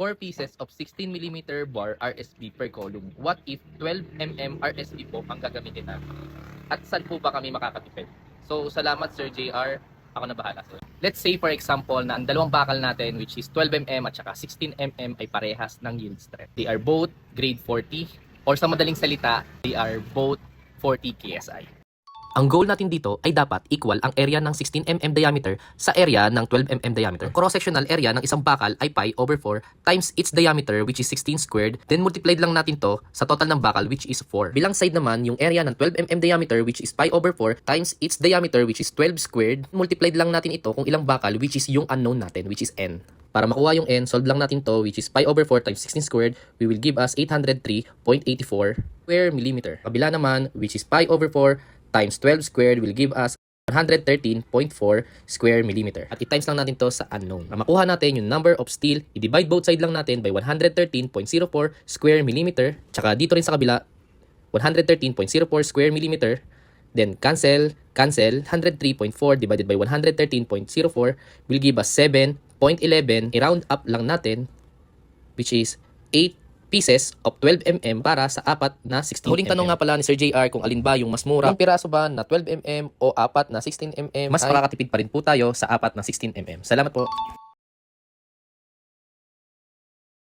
4 pieces of 16mm bar RSB per column. What if 12mm RSB po ang gagamitin natin? At saan po ba kami makakatipid? So, salamat Sir JR. Ako na bahala, sir. Let's say for example na ang dalawang bakal natin which is 12mm at saka 16mm ay parehas ng yield strength. They are both grade 40 or sa madaling salita, they are both 40 KSI. Ang goal natin dito ay dapat equal ang area ng 16mm diameter sa area ng 12mm diameter. Cross-sectional area ng isang bakal ay pi over 4 times its diameter which is 16 squared. Then multiplied lang natin to sa total ng bakal which is 4. Bilang side naman yung area ng 12mm diameter which is pi over 4 times its diameter which is 12 squared. Multiplied lang natin ito kung ilang bakal which is yung unknown natin which is n. Para makuha yung n, solve lang natin to which is pi over 4 times 16 squared, we will give us 803.84 square millimeter. Kabila naman which is pi over 4 times 12 squared will give us 113.4 square millimeter. At i-times lang natin to sa unknown. Para makuha natin yung number of steel, i-divide both side lang natin by 113.04 square millimeter. Tsaka dito rin sa kabila, 113.04 square millimeter. Then cancel. 103.4 divided by 113.04 will give us 7.11. I-round up lang natin, which is 8 pieces of 12mm para sa apat na 16mm. Huling tanong nga pala ni Sir JR kung alin ba yung mas mura. Yung piraso ba na 12mm o apat na 16mm? Mas makakatipid pa rin po tayo sa apat na 16mm. Salamat po.